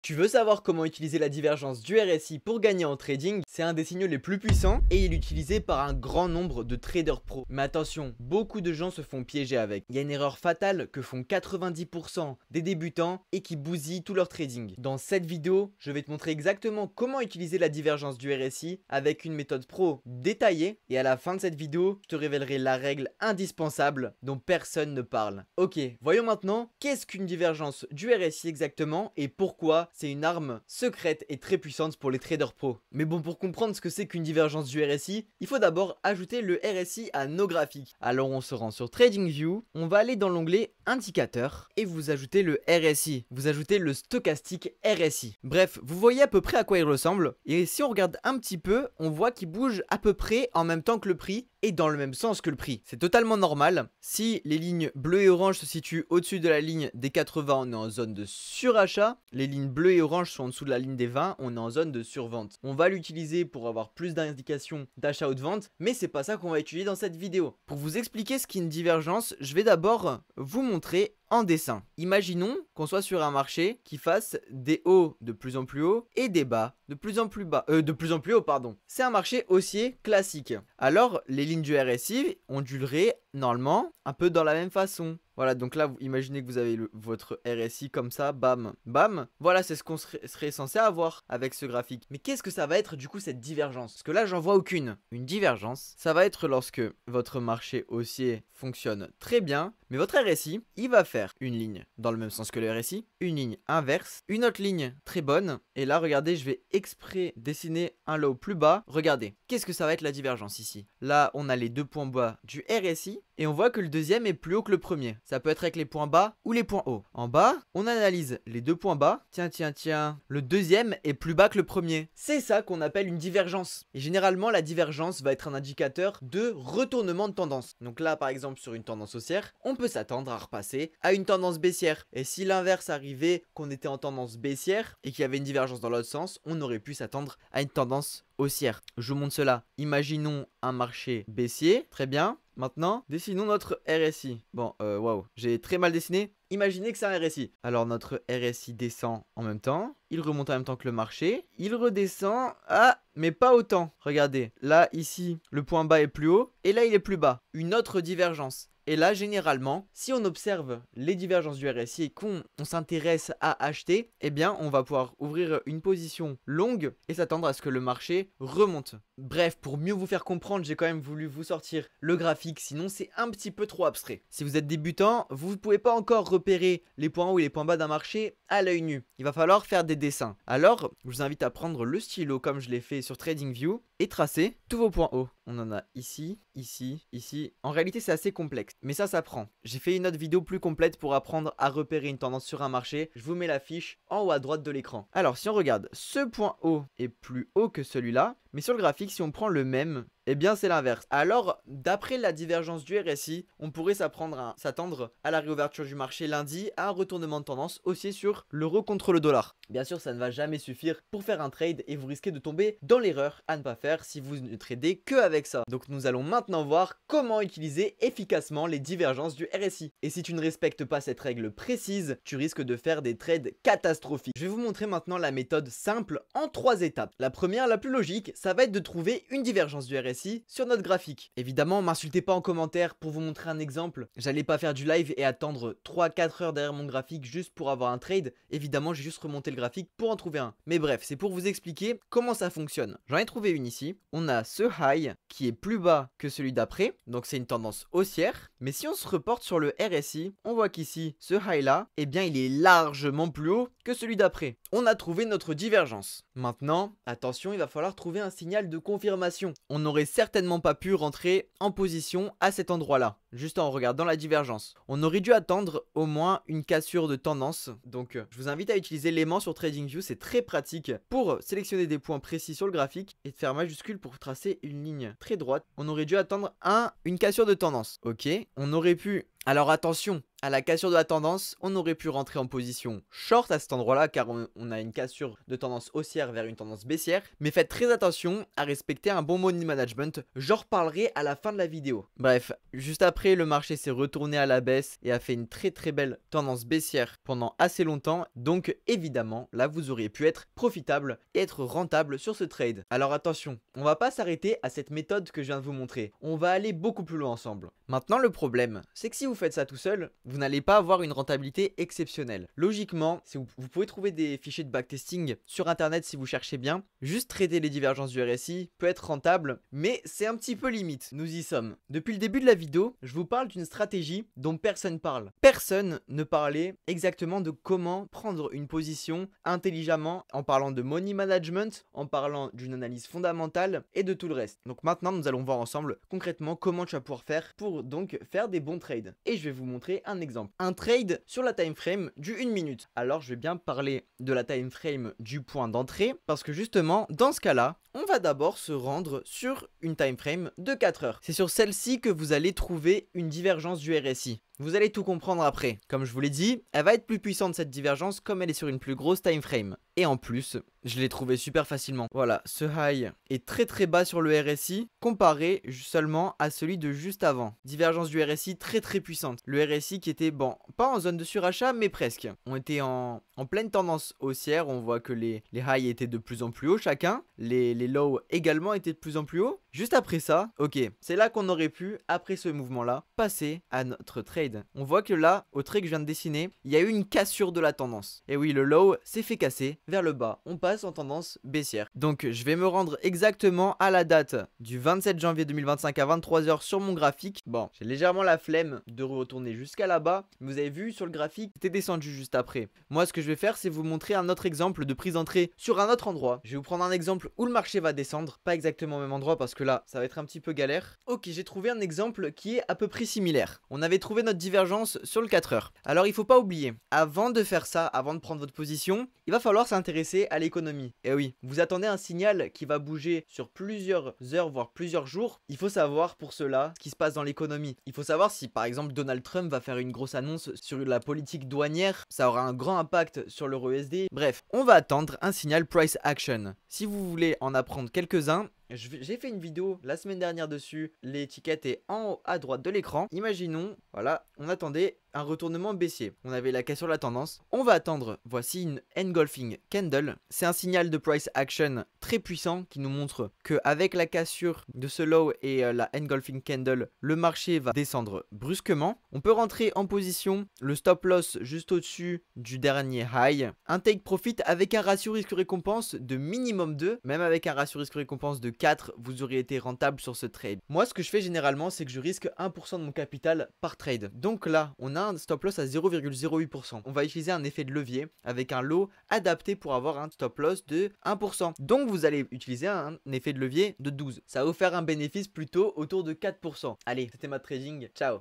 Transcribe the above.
Tu veux savoir comment utiliser la divergence du RSI pour gagner en trading? C'est un des signaux les plus puissants et il est utilisé par un grand nombre de traders pro. Mais attention, beaucoup de gens se font piéger avec. Il y a une erreur fatale que font 90% des débutants et qui bousillent tout leur trading. Dans cette vidéo, je vais te montrer exactement comment utiliser la divergence du RSI avec une méthode pro détaillée et à la fin de cette vidéo, je te révélerai la règle indispensable dont personne ne parle. Ok, voyons maintenant qu'est-ce qu'une divergence du RSI exactement et pourquoi c'est une arme secrète et très puissante pour les traders pro. Mais bon, pour comprendre ce que c'est qu'une divergence du RSI, il faut d'abord ajouter le RSI à nos graphiques. Alors on se rend sur TradingView, on va aller dans l'onglet Indicateurs et vous ajoutez le RSI. Vous ajoutez le stochastique RSI. Bref, vous voyez à peu près à quoi il ressemble. Et si on regarde un petit peu, on voit qu'il bouge à peu près en même temps que le prix et dans le même sens que le prix. C'est totalement normal. Si les lignes bleues et oranges se situent au-dessus de la ligne des 80, on est en zone de surachat. Les lignes bleues et oranges sont en dessous de la ligne des 20, on est en zone de survente. On va l'utiliser pour avoir plus d'indications d'achat ou de vente, mais c'est pas ça qu'on va utiliser dans cette vidéo. Pour vous expliquer ce qu'est une divergence, je vais d'abord vous montrer en dessin. Imaginons qu'on soit sur un marché qui fasse des hauts de plus en plus hauts et des bas de plus en plus bas. De plus en plus haut, pardon. C'est un marché haussier classique. Alors, les lignes du RSI onduleraient normalement un peu dans la même façon. Voilà, donc là, vous imaginez que vous avez votre RSI comme ça, bam, bam. Voilà, c'est ce qu'on serait censé avoir avec ce graphique. Mais qu'est-ce que ça va être du coup cette divergence? Parce que là, j'en vois aucune. Une divergence, ça va être lorsque votre marché haussier fonctionne très bien, mais votre RSI, il va faire une ligne dans le même sens que le RSI, une ligne inverse, une autre ligne très bonne. Et là, regardez, je vais exprès dessiner un low plus bas. Regardez, qu'est-ce que ça va être la divergence ici? Là, on a les deux points bas du RSI et on voit que le deuxième est plus haut que le premier. Ça peut être avec les points bas ou les points hauts. En bas, on analyse les deux points bas. Tiens, le deuxième est plus bas que le premier. C'est ça qu'on appelle une divergence. Et généralement, la divergence va être un indicateur de retournement de tendance. Donc là, par exemple, sur une tendance haussière, on peut s'attendre à repasser à une tendance baissière. Et si l'inverse arrivait, qu'on était en tendance baissière et qu'il y avait une divergence dans l'autre sens, on aurait pu s'attendre à une tendance haussière. Je vous montre cela. Imaginons un marché baissier. Très bien. Maintenant, dessinons notre RSI. Bon, waouh, j'ai très mal dessiné. Imaginez que c'est un RSI. Alors notre RSI descend en même temps. Il remonte en même temps que le marché. Il redescend. Ah, mais pas autant. Regardez, là, ici, le point bas est plus haut. Et là, il est plus bas. Une autre divergence. Et là, généralement, si on observe les divergences du RSI et qu'on s'intéresse à acheter, eh bien, on va pouvoir ouvrir une position longue et s'attendre à ce que le marché remonte. Bref, pour mieux vous faire comprendre, j'ai quand même voulu vous sortir le graphique, sinon c'est un petit peu trop abstrait. Si vous êtes débutant, vous ne pouvez pas encore repérer les points hauts et les points bas d'un marché à l'œil nu. Il va falloir faire des dessins. Alors, je vous invite à prendre le stylo comme je l'ai fait sur TradingView et tracer tous vos points hauts. On en a ici, ici, ici. En réalité, c'est assez complexe, mais ça s'apprend. J'ai fait une autre vidéo plus complète pour apprendre à repérer une tendance sur un marché. Je vous mets la fiche en haut à droite de l'écran. Alors, si on regarde, ce point haut est plus haut que celui-là, mais sur le graphique, si on prend le même, eh bien c'est l'inverse. Alors, d'après la divergence du RSI, on pourrait s'attendre à la réouverture du marché lundi à un retournement de tendance haussier sur l'euro contre le dollar. Bien sûr, ça ne va jamais suffire pour faire un trade et vous risquez de tomber dans l'erreur à ne pas faire si vous ne tradez que avec ça. Donc nous allons maintenant voir comment utiliser efficacement les divergences du RSI. Et si tu ne respectes pas cette règle précise, tu risques de faire des trades catastrophiques. Je vais vous montrer maintenant la méthode simple en 3 étapes. La première, la plus logique, ça va être de trouver une divergence du RSI sur notre graphique. Évidemment, m'insultez pas en commentaire pour vous montrer un exemple. J'allais pas faire du live et attendre 3-4 heures derrière mon graphique juste pour avoir un trade. Évidemment, j'ai juste remonté le graphique pour en trouver un. Mais bref, c'est pour vous expliquer comment ça fonctionne. J'en ai trouvé une ici. On a ce high qui est plus bas que celui d'après. Donc c'est une tendance haussière. Mais si on se reporte sur le RSI, on voit qu'ici, ce high là, eh bien il est largement plus haut que celui d'après. On a trouvé notre divergence. Maintenant, attention, il va falloir trouver un signal de confirmation. On n'aurait certainement pas pu rentrer en position à cet endroit-là, juste en regardant la divergence. On aurait dû attendre au moins une cassure de tendance. Donc, je vous invite à utiliser l'aimant sur TradingView, c'est très pratique pour sélectionner des points précis sur le graphique et de faire majuscule pour tracer une ligne très droite. On aurait dû attendre une cassure de tendance. Ok, on aurait pu... Alors attention, à la cassure de la tendance, on aurait pu rentrer en position short à cet endroit-là car on a une cassure de tendance haussière vers une tendance baissière. Mais faites très attention à respecter un bon money management. J'en reparlerai à la fin de la vidéo. Bref, juste après après, le marché s'est retourné à la baisse et a fait une très belle tendance baissière pendant assez longtemps. Donc évidemment, là vous auriez pu être profitable et être rentable sur ce trade. Alors attention, on va pas s'arrêter à cette méthode que je viens de vous montrer. On va aller beaucoup plus loin ensemble. Maintenant, le problème, c'est que si vous faites ça tout seul, vous n'allez pas avoir une rentabilité exceptionnelle. Logiquement, si vous pouvez trouver des fichiers de backtesting sur internet si vous cherchez bien. Juste trader les divergences du RSI peut être rentable, mais c'est un petit peu limite. Nous y sommes. Depuis le début de la vidéo, je vous parle d'une stratégie dont personne parle. Personne ne parlait exactement de comment prendre une position intelligemment en parlant de money management, en parlant d'une analyse fondamentale et de tout le reste. Donc maintenant, nous allons voir ensemble concrètement comment tu vas pouvoir faire pour donc faire des bons trades. Et je vais vous montrer un exemple. Un trade sur la time frame du 1 minute. Alors je vais bien parler de la time frame du point d'entrée parce que justement, dans ce cas-là, on va d'abord se rendre sur une time frame de 4 heures. C'est sur celle-ci que vous allez trouver une divergence du RSI. Vous allez tout comprendre après. Comme je vous l'ai dit, elle va être plus puissante cette divergence comme elle est sur une plus grosse time frame. Et en plus, je l'ai trouvé super facilement. Voilà, ce high est très bas sur le RSI comparé seulement à celui de juste avant. Divergence du RSI très puissante. Le RSI qui était, bon, pas en zone de surachat mais presque. On était en pleine tendance haussière. On voit que les highs étaient de plus en plus hauts chacun. Les lows également étaient de plus en plus hauts. Juste après ça, ok, c'est là qu'on aurait pu, après ce mouvement-là, passer à notre trade. On voit que là, au trait que je viens de dessiner, il y a eu une cassure de la tendance. Et oui, le low s'est fait casser vers le bas. On passe en tendance baissière. Donc, je vais me rendre exactement à la date du 27 janvier 2025 à 23 h sur mon graphique. Bon, j'ai légèrement la flemme de retourner jusqu'à là-bas. Vous avez vu sur le graphique, c'était descendu juste après. Moi, ce que je vais faire, c'est vous montrer un autre exemple de prise d'entrée sur un autre endroit. Je vais vous prendre un exemple où le marché va descendre. Pas exactement au même endroit parce que là, ça va être un petit peu galère. Ok, j'ai trouvé un exemple qui est à peu près similaire. On avait trouvé notre divergence sur le 4 heures. Alors, il faut pas oublier, avant de faire ça, avant de prendre votre position, il va falloir s'intéresser à l'économie. Et oui, vous attendez un signal qui va bouger sur plusieurs heures, voire plusieurs jours. Il faut savoir pour cela ce qui se passe dans l'économie. Il faut savoir si par exemple Donald Trump va faire une grosse annonce sur la politique douanière. Ça aura un grand impact sur l'euro USD. Bref, on va attendre un signal price action. Si vous voulez en apprendre quelques-uns, j'ai fait une vidéo la semaine dernière dessus, l'étiquette est en haut à droite de l'écran. Imaginons, voilà, on attendait un retournement baissier. On avait la cassure de la tendance. On va attendre, voici une engulfing candle. C'est un signal de price action très puissant qui nous montre qu'avec la cassure de ce low et la engulfing candle, le marché va descendre brusquement. On peut rentrer en position, le stop loss juste au-dessus du dernier high. Un take profit avec un ratio risque-récompense de minimum 2, même avec un ratio risque-récompense de 4, vous auriez été rentable sur ce trade. Moi, ce que je fais généralement, c'est que je risque 1% de mon capital par trade. Donc là, on a un stop loss à 0,08%. On va utiliser un effet de levier avec un lot adapté pour avoir un stop loss de 1%. Donc vous allez utiliser un effet de levier de 12. Ça va vous faire un bénéfice plutôt autour de 4%. Allez, c'était ma trading. Ciao.